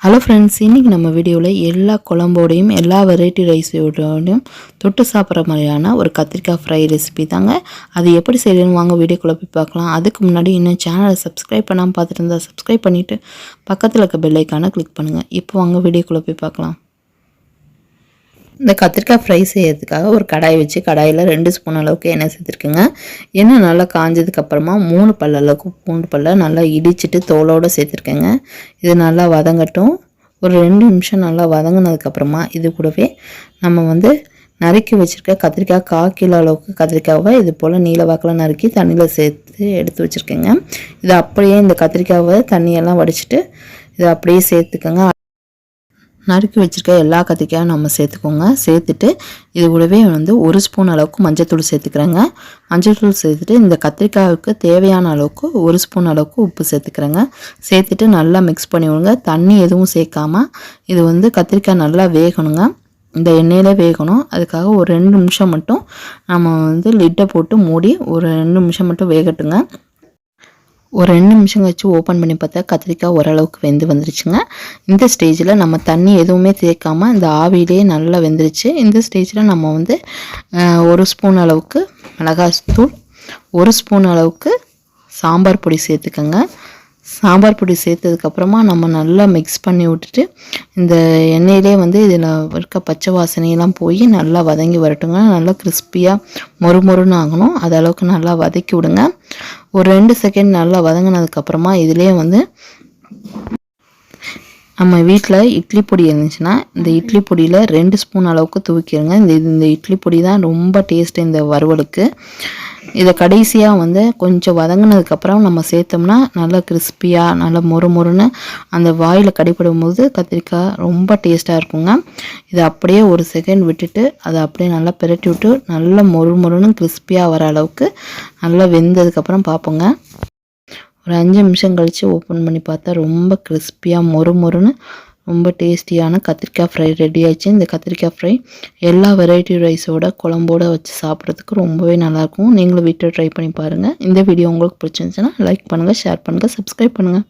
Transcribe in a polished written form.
Hello friends, இன்றைக்கி நம்ம வீடியோவில் எல்லா குழம்போடையும் எல்லா வெரைட்டி ரைஸோடையும் தொட்டு சாப்பிட்ற மாதிரியான ஒரு கத்திரிக்காய் ஃப்ரை ரெசிபி தாங்க. அது எப்படி செய்யணும்னு வாங்க வீடியோக்குள்ளே போய் பார்க்கலாம். அதுக்கு முன்னாடி இன்னும் சேனலை சப்ஸ்கிரைப் பண்ணாமல் பார்த்துட்டு இருந்தால் சப்ஸ்கிரைப் பண்ணிவிட்டு பக்கத்தில் இருக்க பெல் ஐக்கானை கிளிக் பண்ணுங்கள். இப்போ வாங்க வீடியோக்குள்ளே போய் பார்க்கலாம். இந்த கத்திரிக்காய் ஃப்ரை செய்யறதுக்காக ஒரு கடாய் வச்சு கடாயில் 2 ஸ்பூன் அளவுக்கு எண்ணெய் சேர்த்துருக்குங்க. எண்ணெய் நல்லா காஞ்சதுக்கப்புறமா 3 பல் அளவுக்கு பூண்டு பல்லை நல்லா இடிச்சிட்டு தோலோடு சேர்த்துருக்கேங்க. இது நல்லா வதங்கட்டும். ஒரு 2 நிமிஷம் நல்லா வதங்கினதுக்கப்புறமா இது கூடவே நம்ம நறுக்கி வச்சுருக்க கத்திரிக்காய் 1/4 கிலோ அளவுக்கு கத்திரிக்காவை இது போல் நீல வாக்கில் நறுக்கி தண்ணியில் சேர்த்து எடுத்து வச்சுருக்கேங்க. இதை அப்படியே இந்த கத்திரிக்காவை தண்ணியெல்லாம் வடிச்சிட்டு இதை அப்படியே சேர்த்துக்கோங்க. நறுக்கி வச்சுருக்க எல்லா கத்திரிக்காயும் நம்ம சேர்த்துக்கோங்க. சேர்த்துட்டு இது கூடவே 1 ஸ்பூன் அளவுக்கு மஞ்சள்தூள் சேர்த்துக்கிறேங்க. மஞ்சள்தூள் சேர்த்துட்டு இந்த கத்திரிக்காய்க்கு தேவையான அளவுக்கு 1 ஸ்பூன் அளவுக்கு உப்பு சேர்த்துக்கிறேங்க. சேர்த்துட்டு நல்லா மிக்ஸ் பண்ணி விடுங்க. தண்ணி எதுவும் சேர்க்காமல் இது கத்திரிக்காய் நல்லா வேகணுங்க. இந்த எண்ணெயில் வேகணும். அதுக்காக ஒரு 2 நிமிஷம் மட்டும் நம்ம லிட்டை போட்டு மூடி ஒரு 2 நிமிஷம் மட்டும் வேகட்டுங்க. ஒரு 2 நிமிஷம் கழிச்சு ஓப்பன் பண்ணி பார்த்தா கத்திரிக்காய் ஓரளவுக்கு வெந்து வந்துருச்சுங்க. இந்த ஸ்டேஜில் நம்ம தண்ணி எதுவுமே சேர்க்காமல் இந்த ஆவியிலே நல்லா வெந்துருச்சு. இந்த ஸ்டேஜில் நம்ம 1 ஸ்பூன் அளவுக்கு மிளகாய்த்தூள், 1 ஸ்பூன் அளவுக்கு சாம்பார் பொடி சேர்த்துக்கோங்க. சாம்பார் பொடி சேர்த்ததுக்கப்புறமா நம்ம நல்லா மிக்ஸ் பண்ணி விட்டுட்டு இந்த எண்ணெயிலே இதில் இருக்க பச்சை வாசனையெல்லாம் போய் நல்லா வதங்கி வரட்டுங்க. நல்லா கிறிஸ்பியாக மொறுமொறுன்னு ஆகணும். அது அளவுக்கு நல்லா வதக்கி விடுங்க. ஒரு 2 செகண்ட் நல்லா வதங்கினதுக்கப்புறமா இதிலே நம்ம வீட்டில் இட்லி பொடி இருந்துச்சுன்னா இந்த இட்லி பொடியில் 2 ஸ்பூன் அளவுக்கு தூக்கிடுங்க. இந்த இட்லி பொடி தான் ரொம்ப டேஸ்ட்டு இந்த வறுவலுக்கு. இதை கடைசியாக கொஞ்சம் வதங்கினதுக்கப்புறம் நம்ம சேர்த்தோம்னா நல்லா கிறிஸ்பியாக நல்லா மொறுமொறுன்னு அந்த வாயில் கடிப்படும் போது கத்திரிக்காய் ரொம்ப டேஸ்ட்டாக இருக்குங்க. இதை அப்படியே ஒரு செகண்ட் விட்டுட்டு அதை அப்படியே நல்லா பிரட்டி விட்டு நல்லா மொறுமொறுன்னு கிறிஸ்பியாக வர அளவுக்கு நல்லா வெந்ததுக்கப்புறம் பார்ப்போங்க. ஒரு 5 நிமிஷம் கழித்து ஓப்பன் பண்ணி பார்த்தா ரொம்ப கிறிஸ்பியாக மொறுமொறுன்னு ரொம்ப டேஸ்டியான கத்திரிக்காய் ஃப்ரை ரெடி ஆயிடுச்சு. இந்த கத்திரிக்காய் ஃப்ரை எல்லா வெரைட்டி ரைஸோட குழம்போடு வச்சு சாப்பிட்றதுக்கு ரொம்பவே நல்லாயிருக்கும். நீங்களும் வீட்டில் ட்ரை பண்ணி பாருங்கள். இந்த வீடியோ உங்களுக்கு பிடிச்சிருந்துச்சுன்னா லைக் பண்ணுங்கள், ஷேர் பண்ணுங்கள், சப்ஸ்கிரைப் பண்ணுங்கள்.